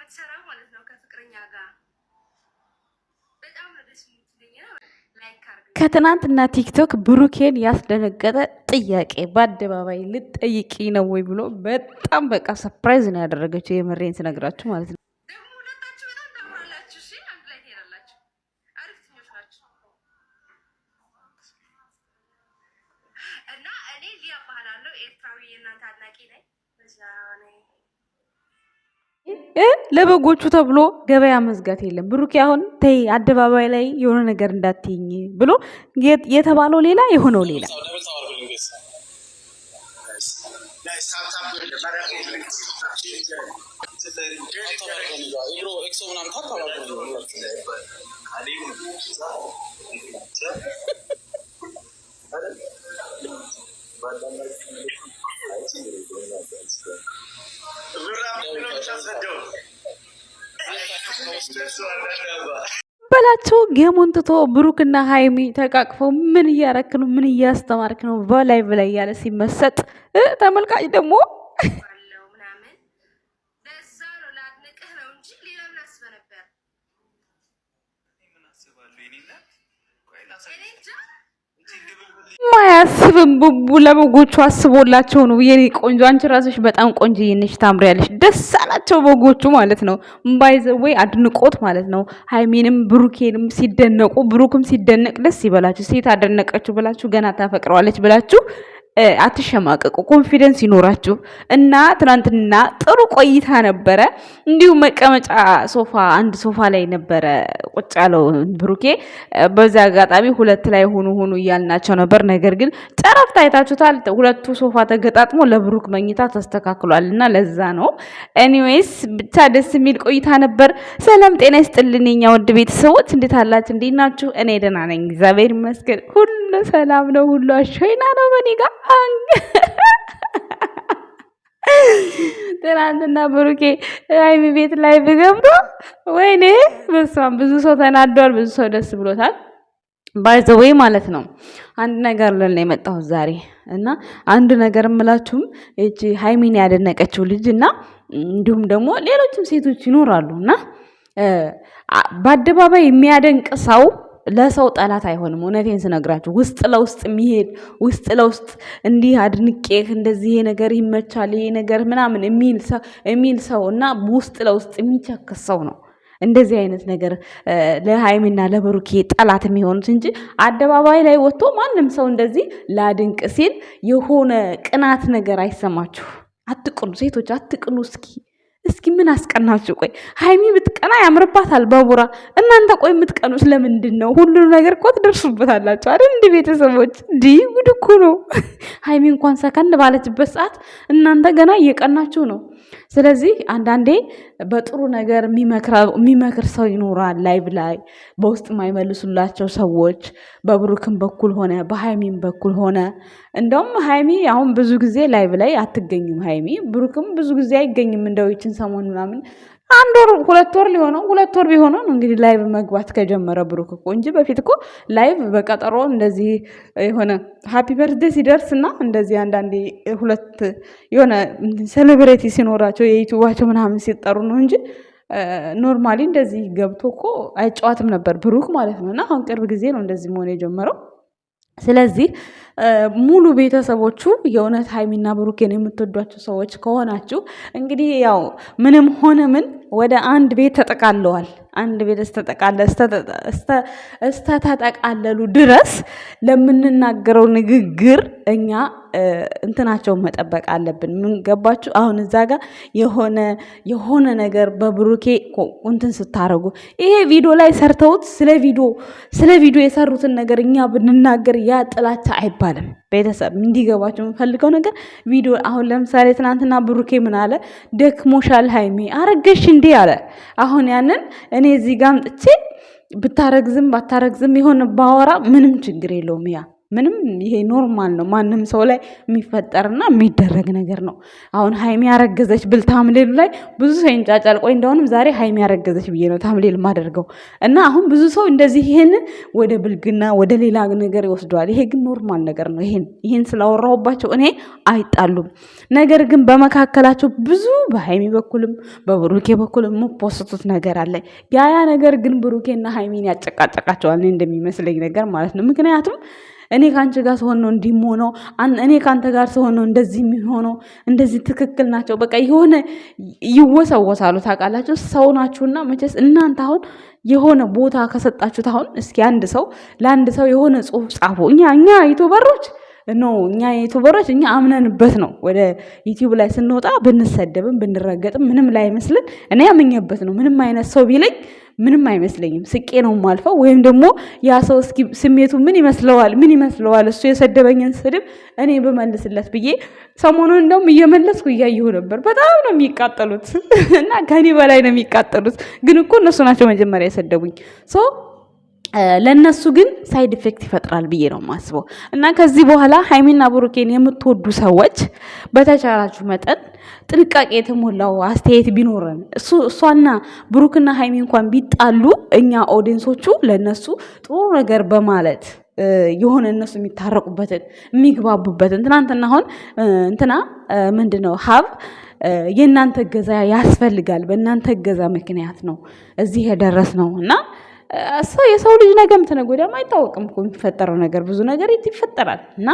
ከምትሰራ ማለት ነው ከፍቅረኛ ጋር በጣም ነው ደስ የሚለኝ ነው። ከትናንትና ቲክቶክ ብሩኬን ያስደነገጠ ጥያቄ በአደባባይ ልጠይቂ ነው ወይ ብሎ በጣም በቃ ሰርፕራይዝ ነው ያደረገችው። የምሬን ስነግራችሁ ማለት ነው። ደግሞ ሁለታችሁ በጣም ታምራላችሁ። እሺ አንድ ላይ ትሄዳላችሁ። አሪፍ ትኞች ናችሁ። እና እኔ ሊያ እባላለሁ። ኤርትራዊ የእናንተ አድናቂ ነኝ። በዛ ነኝ ለበጎቹ ተብሎ ገበያ መዝጋት የለም። ብሩኬ አሁን ተይ አደባባይ ላይ የሆነ ነገር እንዳትይኝ ብሎ የተባለው ሌላ የሆነው ሌላ። በላቸው ጌሙን ትቶ ብሩክና ሃይሚ ተቃቅፈው ምን እያረክ ነው? ምን እያስተማርክ ነው? በላይ በላይ ያለ ሲመሰጥ ተመልካች ደግሞ ማያስብም ቡቡ ለበጎቹ አስቦላቸው ነው። የኔ ቆንጆ አንቺ ራስሽ በጣም ቆንጆ ነሽ፣ ታምሪያለሽ። ደስ አላቸው በጎቹ ማለት ነው። ባይዘወይ አድንቆት ማለት ነው። ሃይሚንም ብሩኬንም ሲደነቁ ብሩክም ሲደነቅ ደስ ይበላችሁ። ሴት አደነቀችሁ ብላችሁ ገና ታፈቅረዋለች ብላችሁ አትሸማቀቁ። ኮንፊደንስ ይኖራችሁ እና ትናንትና ጥሩ ቆይታ ነበረ። እንዲሁም መቀመጫ ሶፋ አንድ ሶፋ ላይ ነበረ ቁጭ ያለው ብሩኬ። በዛ አጋጣሚ ሁለት ላይ ሆኑ እያልናቸው ነበር። ነገር ግን ጨረፍታ አይታችሁታል። ሁለቱ ሶፋ ተገጣጥሞ ለብሩክ መኝታ ተስተካክሏል እና ለዛ ነው። ኤኒዌይስ ብቻ ደስ የሚል ቆይታ ነበር። ሰላም ጤና ይስጥልን የኛ ውድ ቤተሰቦች፣ እንዴት አላችሁ? እንዴት ናችሁ? እኔ ደህና ነኝ፣ እግዚአብሔር ይመስገን። ሁሉ ሰላም ነው፣ ሁሉ አሸይና ነው በኔ ጋር። ትናንትና ብሩኬ ሃይሚ ቤት ላይ ገብቶ ወይኔ በስመ ብዙ ሰው ተናዷል፣ ብዙ ሰው ደስ ብሎታል። ባይዘዌይ ማለት ነው አንድ ነገር ለለ የመጣሁት ዛሬ እና አንድ ነገር እምላችሁም እቺ ሃይሚን ያደነቀችው ልጅ እና እንዲሁም ደግሞ ሌሎችም ሴቶች ይኖራሉ እና በአደባባይ የሚያደንቅ ሰው ለሰው ጠላት አይሆንም። እውነቴን ስነግራችሁ ውስጥ ለውስጥ የሚሄድ ውስጥ ለውስጥ እንዲህ አድንቄህ እንደዚህ ይሄ ነገር ይመቻል ይሄ ነገር ምናምን የሚል ሰው እና ውስጥ ለውስጥ የሚቸክስ ሰው ነው እንደዚህ አይነት ነገር ለሃይሚና ለብሩኬ ጠላት የሚሆኑት እንጂ አደባባይ ላይ ወጥቶ ማንም ሰው እንደዚህ ላድንቅ ሲል የሆነ ቅናት ነገር አይሰማችሁ። አትቅኑ ሴቶች፣ አትቅኑ። እስኪ ምን አስቀናችሁ? ቆይ ሃይሚ ብትቀና ያምርባታል ባቡራ። እናንተ ቆይ የምትቀኑ ስለምንድን ነው? ሁሉንም ነገር እኮ ትደርሱበታላችሁ አይደል? እንዲህ ቤተሰቦች ጉድ እኮ ነው። ሃይሚ እንኳን ሰከን ባለችበት ሰዓት እናንተ ገና እየቀናችሁ ነው። ስለዚህ አንዳንዴ በጥሩ ነገር የሚመክር ሰው ይኖራል። ላይቭ ላይ በውስጥ የማይመልሱላቸው ሰዎች በብሩክም በኩል ሆነ በሃይሚም በኩል ሆነ። እንደውም ሃይሚ አሁን ብዙ ጊዜ ላይቭ ላይ አትገኝም። ሃይሚ ብሩክም ብዙ ጊዜ አይገኝም። እንደው ይችን ሰሞን ምናምን አንድ ወር 2 ወር ሊሆነው 2 ወር ቢሆነው እንግዲህ ላይቭ መግባት ከጀመረ ብሩክ እኮ እንጂ በፊት እኮ ላይቭ በቀጠሮ እንደዚህ የሆነ ሃፒ በርዝዴ ሲደርስና እንደዚህ አንዳንዴ ሁለት የሆነ ሴሌብሬቲ ሲኖራቸው የዩቲዩባቸው ምናምን ሲጠሩ ነው እንጂ ኖርማሊ እንደዚህ ገብቶ እኮ አይጫወትም ነበር ብሩክ ማለት ነው። እና አሁን ቅርብ ጊዜ ነው እንደዚህ መሆን የጀመረው። ስለዚህ ሙሉ ቤተሰቦቹ የእውነት ሃይሚና ብሩኬን የምትወዷቸው ሰዎች ከሆናችሁ እንግዲህ ያው ምንም ሆነ ምን ወደ አንድ ቤት ተጠቃለዋል። አንድ ቤት እስተተጠቃለሉ ድረስ ለምንናገረው ንግግር እኛ እንትናቸውን መጠበቅ አለብን። ምን ገባችሁ? አሁን እዛ ጋር የሆነ ነገር በብሩኬ እንትን ስታረጉ ይሄ ቪዲዮ ላይ ሰርተውት ስለ ቪዲዮ የሰሩትን ነገር እኛ ብንናገር ያ ጥላቻ አይባልም። ቤተሰብ እንዲገባቸው የምፈልገው ነገር ቪዲዮ አሁን ለምሳሌ ትናንትና ብሩኬ ምን አለ? ደክሞሻል ሃይሚ አረገሽ እንዴ አለ። አሁን ያንን እኔ እዚህ ጋር አምጥቼ ብታረግዝም ባታረግዝም የሆነ ባወራ ምንም ችግር የለውም። ያ ምንም ይሄ ኖርማል ነው። ማንም ሰው ላይ የሚፈጠርና የሚደረግ ነገር ነው። አሁን ሀይሚ ያረገዘች ብል ታምሌሉ ላይ ብዙ ሰው ይንጫጫል። ቆይ እንደሆንም ዛሬ ሀይሚ ያረገዘች ብዬ ነው ታምሌል ማደርገው እና አሁን ብዙ ሰው እንደዚህ ይሄን ወደ ብልግና ወደ ሌላ ነገር ይወስደዋል። ይሄ ግን ኖርማል ነገር ነው። ይሄን ስላወራሁባቸው እኔ አይጣሉም። ነገር ግን በመካከላቸው ብዙ በሀይሚ በኩልም በብሩኬ በኩልም የምፖስቱት ነገር አለ። ያ ነገር ግን ብሩኬና ሀይሚን ያጨቃጨቃቸዋል እንደሚመስለኝ ነገር ማለት ነው። ምክንያቱም እኔ ከአንቺ ጋር ስሆን ነው እንዲህ ሆነው፣ እኔ ከአንተ ጋር ስሆን ነው እንደዚህ የሚሆነው፣ እንደዚህ ትክክል ናቸው። በቃ የሆነ ይወሳወሳሉ። ታውቃላችሁ፣ ሰው ናችሁና መቼስ እናንተ አሁን የሆነ ቦታ ከሰጣችሁት፣ አሁን እስኪ አንድ ሰው ለአንድ ሰው የሆነ ጽሑፍ ጻፉ። እኛ ዩቱበሮች እኛ አምነንበት ነው ወደ ዩቲዩብ ላይ ስንወጣ ብንሰደብም ብንረገጥም ምንም ላይ አይመስልን። እኔ ያመኘበት ነው። ምንም አይነት ሰው ቢለኝ ምንም አይመስለኝም። ስቄ ነው ማልፈው። ወይም ደግሞ ያ ሰው እስኪ ስሜቱ ምን ይመስለዋል እሱ የሰደበኝን ስድብ እኔ በመልስለት ብዬ ሰሞኑን እንደውም እየመለስኩ እያየሁ ነበር። በጣም ነው የሚቃጠሉት እና ከኔ በላይ ነው የሚቃጠሉት። ግን እኮ እነሱ ናቸው መጀመሪያ የሰደቡኝ። ለነሱ ግን ሳይድ ኢፌክት ይፈጥራል ብዬ ነው የማስበው። እና ከዚህ በኋላ ሀይሚና ብሩኬን የምትወዱ ሰዎች በተቻላችሁ መጠን ጥንቃቄ የተሞላው አስተያየት ቢኖረን፣ እሷና ብሩክና ሀይሚ እንኳን ቢጣሉ እኛ ኦዲየንሶቹ ለነሱ ጥሩ ነገር በማለት የሆነ እነሱ የሚታረቁበትን የሚግባቡበትን ትናንትና አሁን እንትና ምንድነው ሀብ የእናንተ እገዛ ያስፈልጋል። በእናንተ እገዛ ምክንያት ነው እዚህ የደረስ ነው እና የሰው ልጅ ነገም ተነገ ወዲያም አይታወቅም እኮ የሚፈጠረው ነገር ብዙ ነገር ይፈጠራል። እና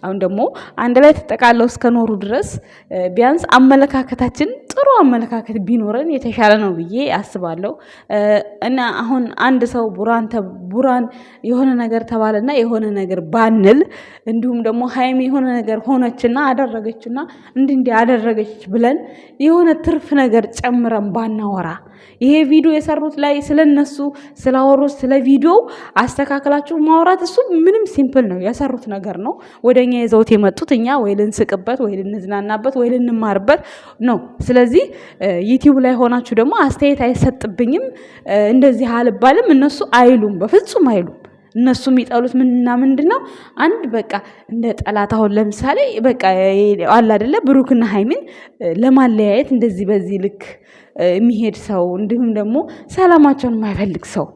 አሁን ደግሞ አንድ ላይ ተጠቃለው እስከኖሩ ድረስ ቢያንስ አመለካከታችን ጥሩ አመለካከት ቢኖረን የተሻለ ነው ብዬ አስባለሁ። እና አሁን አንድ ሰው ቡራን የሆነ ነገር ተባለና የሆነ ነገር ባንል፣ እንዲሁም ደግሞ ሀይሚ የሆነ ነገር ሆነችና አደረገችና እንዲህ አደረገች ብለን የሆነ ትርፍ ነገር ጨምረን ባናወራ፣ ይሄ ቪዲዮ የሰሩት ላይ ስለነሱ ስላወሩት ስለ ቪዲዮ አስተካክላችሁ ማውራት እሱ ምንም ሲምፕል ነው። የሰሩት ነገር ነው። ወደኛ ይዘውት የመጡት እኛ ወይ ልንስቅበት ወይ ልንዝናናበት ወይ ልንማርበት ነው። ስለዚህ ዩቲዩብ ላይ ሆናችሁ ደግሞ አስተያየት አይሰጥብኝም እንደዚህ አልባልም እነሱ አይሉም፣ በፍጹም አይሉም። እነሱ የሚጠሉት ምንና ምንድን ነው? አንድ በቃ እንደ ጠላት አሁን ለምሳሌ በቃ አለ አይደለ ብሩክና ሀይሚን ለማለያየት እንደዚህ በዚህ ልክ የሚሄድ ሰው፣ እንዲሁም ደግሞ ሰላማቸውን የማይፈልግ ሰው፣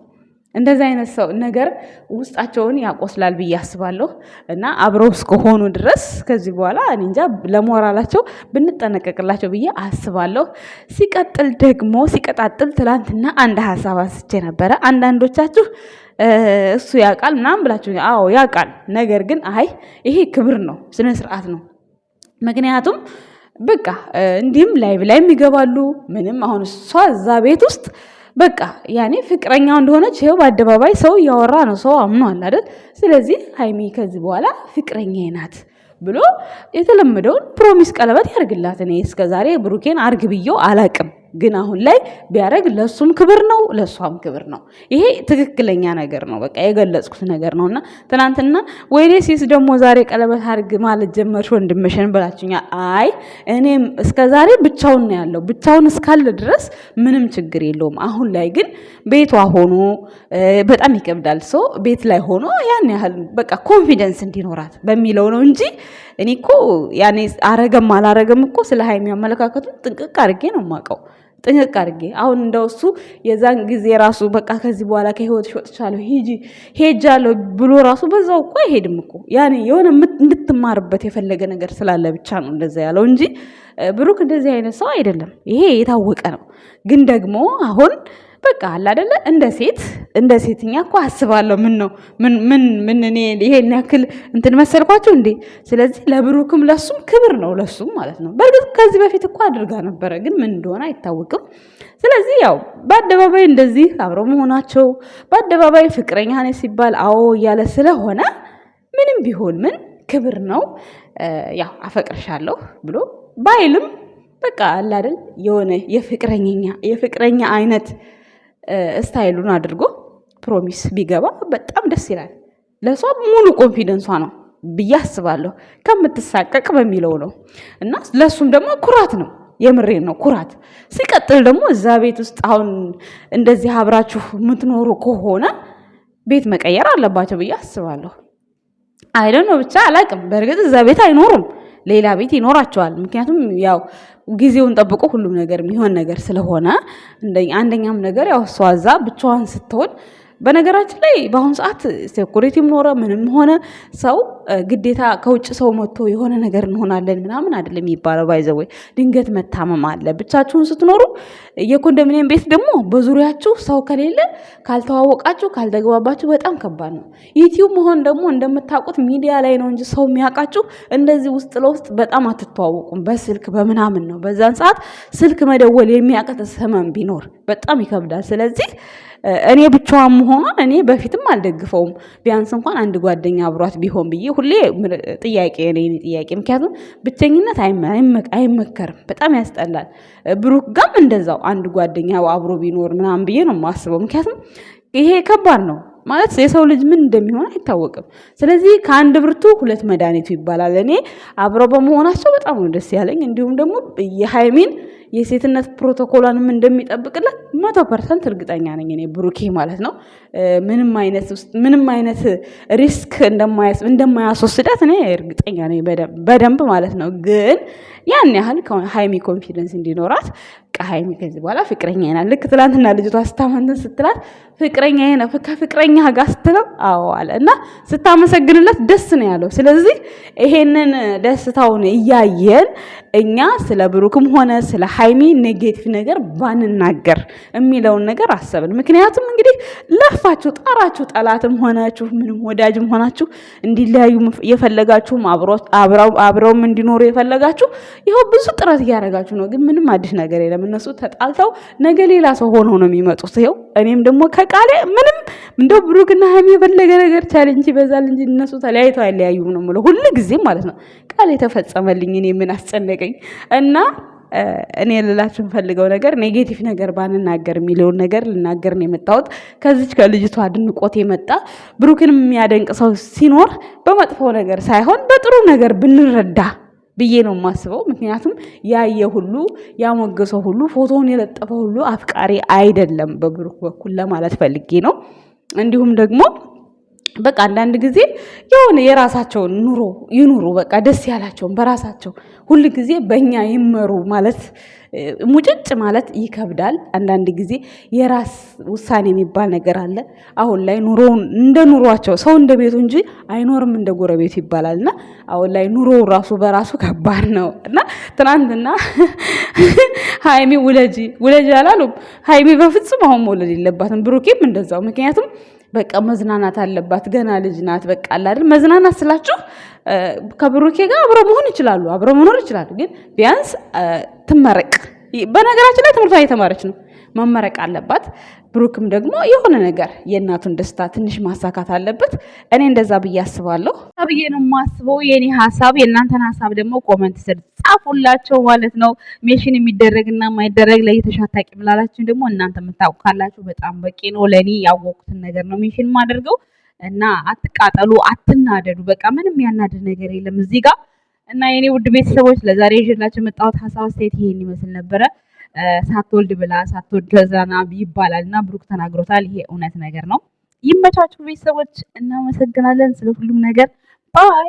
እንደዚህ አይነት ሰው ነገር ውስጣቸውን ያቆስላል ብዬ አስባለሁ። እና አብረው እስከሆኑ ድረስ ከዚህ በኋላ እኔ እንጃ ለሞራላቸው ብንጠነቀቅላቸው ብዬ አስባለሁ። ሲቀጣጥል ትላንትና አንድ ሀሳብ አንስቼ ነበረ። አንዳንዶቻችሁ እሱ ያውቃል ምናምን ብላችሁ፣ አዎ ያውቃል። ነገር ግን ይሄ ክብር ነው፣ ስነ ስርዓት ነው። ምክንያቱም በቃ እንዲህም ላይቭ ላይ ይገባሉ ምንም። አሁን እሷ እዛ ቤት ውስጥ በቃ ያኔ ፍቅረኛው እንደሆነች ይኸው በአደባባይ ሰው እያወራ ነው፣ ሰው አምኗል አይደል? ስለዚህ ሀይሚ ከዚህ በኋላ ፍቅረኛዬ ናት ብሎ የተለመደውን ፕሮሚስ ቀለበት ያርግላት። እኔ እስከዛሬ ብሩኬን አርግ ብዬው አላቅም፣ ግን አሁን ላይ ቢያደርግ ለሱም ክብር ነው ለሷም ክብር ነው። ይሄ ትክክለኛ ነገር ነው፣ በቃ የገለጽኩት ነገር ነውና ትናንትና ወይኔ ሲስ ደግሞ ዛሬ ቀለበት አርግ ማለት ጀመርሽ ወንድምሽን ብላችሁኛል። እኔም እስከዛሬ ብቻውን ነው ያለው። ብቻውን እስካለ ድረስ ምንም ችግር የለውም። አሁን ላይ ግን ቤቷ ሆኖ በጣም ይከብዳል። ሰው ቤት ላይ ሆኖ ያን ያህል በቃ ኮንፊደንስ እንዲኖራት በሚለው ነው እንጂ እኔ እኮ ያኔ አረገም አላረገም እኮ ስለ ሀይሚ አመለካከቱን ጥንቅቅ አድርጌ ነው የማውቀው። ጥንቅቅ አድርጌ አሁን እንደሱ የዛን ጊዜ ራሱ በቃ ከዚህ በኋላ ከህይወት ወጥቻለሁ ሄጃለሁ ብሎ ራሱ በዛው እኮ አይሄድም እኮ። ያኔ የሆነ እንድትማርበት የፈለገ ነገር ስላለ ብቻ ነው እንደዛ ያለው እንጂ ብሩክ እንደዚህ አይነት ሰው አይደለም። ይሄ የታወቀ ነው። ግን ደግሞ አሁን በቃ አለ አይደለ እንደ ሴትኛ እኮ አስባለሁ። ምን እኔ ይሄን ያክል እንትን መሰልኳቸው እንዴ? ስለዚህ ለብሩክም ለሱም ክብር ነው፣ ለሱም ማለት ነው። በእርግጥ ከዚህ በፊት እኮ አድርጋ ነበረ፣ ግን ምን እንደሆነ አይታወቅም። ስለዚህ ያው በአደባባይ እንደዚህ አብረው መሆናቸው በአደባባይ ፍቅረኛ ነኝ ሲባል አዎ እያለ ስለሆነ ምንም ቢሆን ምን ክብር ነው። ያው አፈቅርሻለሁ ብሎ ባይልም በቃ አለ አይደል የሆነ የፍቅረኛ አይነት ስታይሉን አድርጎ ፕሮሚስ ቢገባ በጣም ደስ ይላል። ለሷ ሙሉ ኮንፊደንሷ ነው ብዬ አስባለሁ፣ ከምትሳቀቅ በሚለው ነው። እና ለሱም ደግሞ ኩራት ነው፣ የምሬን ነው ኩራት። ሲቀጥል ደግሞ እዛ ቤት ውስጥ አሁን እንደዚህ አብራችሁ የምትኖሩ ከሆነ ቤት መቀየር አለባቸው ብዬ አስባለሁ። አይ ዶንት ኖ ብቻ አላቅም። በእርግጥ እዛ ቤት አይኖሩም፣ ሌላ ቤት ይኖራቸዋል። ምክንያቱም ያው ጊዜውን ጠብቆ ሁሉም ነገር የሚሆን ነገር ስለሆነ አንደኛም ነገር ያው እሷ እዛ ብቻዋን ስትሆን በነገራችን ላይ በአሁኑ ሰዓት ሴኩሪቲም ኖረ ምንም ሆነ ሰው ግዴታ ከውጭ ሰው መጥቶ የሆነ ነገር እንሆናለን ምናምን አይደለም የሚባለው። ባይዘወይ ድንገት መታመም አለ። ብቻችሁን ስትኖሩ የኮንዶሚኒየም ቤት ደግሞ በዙሪያችሁ ሰው ከሌለ ካልተዋወቃችሁ ካልተግባባችሁ በጣም ከባድ ነው። ዩቲዩብ መሆን ደግሞ እንደምታውቁት ሚዲያ ላይ ነው እንጂ ሰው የሚያውቃችሁ እንደዚህ ውስጥ ለውስጥ በጣም አትተዋወቁም። በስልክ በምናምን ነው። በዛን ሰዓት ስልክ መደወል የሚያቀት ህመም ቢኖር በጣም ይከብዳል። ስለዚህ እኔ ብቻዋን መሆኗን እኔ በፊትም አልደግፈውም። ቢያንስ እንኳን አንድ ጓደኛ አብሯት ቢሆን ብዬ ሁሌ ጥያቄ የኔ ጥያቄ። ምክንያቱም ብቸኝነት አይመከርም፣ በጣም ያስጠላል። ብሩክ ጋም እንደዛው አንድ ጓደኛ አብሮ ቢኖር ምናምን ብዬ ነው የማስበው። ምክንያቱም ይሄ ከባድ ነው ማለት የሰው ልጅ ምን እንደሚሆን አይታወቅም። ስለዚህ ከአንድ ብርቱ ሁለት መድኃኒቱ ይባላል። እኔ አብረው በመሆናቸው በጣም ነው ደስ ያለኝ። እንዲሁም ደግሞ የሃይሚን የሴትነት ፕሮቶኮሏንም እንደሚጠብቅላት 100% እርግጠኛ ነኝ እኔ ብሩኬ ማለት ነው። ምንም አይነት ሪስክ እንደማያስወስዳት እኔ እርግጠኛ ነኝ በደንብ ማለት ነው። ግን ያን ያህል ሃይሚ ኮንፊደንስ እንዲኖራት ሃይሚ ከዚህ በኋላ ፍቅረኛ ይናል። ልክ ትላንትና ልጅቷ ስታመንትን ስትላት ፍቅረኛ ይና ከፍቅረኛ ጋር ስትለው አዎ አለ እና ስታመሰግንለት ደስ ነው ያለው። ስለዚህ ይሄንን ደስታውን እያየን እኛ ስለ ብሩክም ሆነ ስለ ሃይሚ ኔጌቲቭ ነገር ባንናገር የሚለውን ነገር አሰብን። ምክንያቱም እንግዲህ ለፋችሁ ጣራችሁ፣ ጠላትም ሆናችሁ ምንም ወዳጅም ሆናችሁ እንዲለያዩ የፈለጋችሁም አብረውም እንዲኖሩ የፈለጋችሁ ይኸው ብዙ ጥረት እያደረጋችሁ ነው። ግን ምንም አዲስ ነገር የለም። እነሱ ተጣልተው ነገ ሌላ ሰው ሆነው ነው የሚመጡት። ይኸው እኔም ደግሞ ከቃሌ ምንም እንደው ብሩክና ሃይሚ የፈለገ ነገር ቻሌንጅ ይበዛል እንጂ እነሱ ተለያይተው አይለያዩም ነው የምለው ሁሉ ጊዜ ማለት ነው። ቃል የተፈጸመልኝ እኔ ምን አስጨነቀኝ? እና እኔ ልላችሁ የምፈልገው ነገር ኔጌቲቭ ነገር ባንናገር የሚለውን ነገር ልናገር ነው የመጣሁት። ከዚች ከልጅቷ አድንቆት የመጣ ብሩክን የሚያደንቅ ሰው ሲኖር በመጥፎ ነገር ሳይሆን በጥሩ ነገር ብንረዳ ብዬ ነው የማስበው። ምክንያቱም ያየ ሁሉ ያሞገሰው ሁሉ ፎቶውን የለጠፈ ሁሉ አፍቃሪ አይደለም በብሩክ በኩል ለማለት ፈልጌ ነው። እንዲሁም ደግሞ በቃ አንዳንድ ጊዜ የሆነ የራሳቸውን ኑሮ ይኑሩ፣ በቃ ደስ ያላቸውን በራሳቸው ሁል ጊዜ በእኛ ይመሩ ማለት ሙጭጭ ማለት ይከብዳል። አንዳንድ ጊዜ የራስ ውሳኔ የሚባል ነገር አለ። አሁን ላይ ኑሮውን እንደ ኑሯቸው ሰው እንደ ቤቱ እንጂ አይኖርም እንደ ጎረቤቱ ይባላል እና አሁን ላይ ኑሮ ራሱ በራሱ ከባድ ነው እና ትናንትና ሃይሚ ውለጂ አላሉም። ሃይሚ በፍጹም አሁን መውለድ የለባትም ብሩኬም እንደዛው። ምክንያቱም በቃ መዝናናት አለባት፣ ገና ልጅ ናት። በቃ አለ አይደል መዝናናት ስላችሁ ከብሩኬ ጋር አብረው መሆን ይችላሉ፣ አብረው መኖር ይችላሉ። ግን ቢያንስ ትመረቅ። በነገራችን ላይ ትምህርቷን እየተማረች ነው፣ መመረቅ አለባት። ብሩክም ደግሞ የሆነ ነገር የእናቱን ደስታ ትንሽ ማሳካት አለበት። እኔ እንደዛ ብዬ አስባለሁ ብዬ ነው የማስበው። የኔ ሀሳብ የእናንተን ሀሳብ ደግሞ ኮመንት ስር ጻፉላቸው ማለት ነው። ሜሽን የሚደረግና የማይደረግ ለይተሽ አታውቂም ላላችሁ ደግሞ እናንተ የምታውቁ ካላችሁ በጣም በቂ ነው። ለእኔ ያወቁትን ነገር ነው ሜሽን የማደርገው እና አትቃጠሉ፣ አትናደዱ። በቃ ምንም ያናድድ ነገር የለም እዚህ ጋር እና የኔ ውድ ቤተሰቦች ለዛሬ ይዤላችሁ የመጣሁት ሀሳብ አስተያየት ይሄን ይመስል ነበረ። ሳትወልድ ብላ ሳትወልድ ለዛና ይባላል እና ብሩክ ተናግሮታል። ይሄ እውነት ነገር ነው። ይመቻችሁ ቤተሰቦች፣ እናመሰግናለን ስለ ሁሉም ነገር ባይ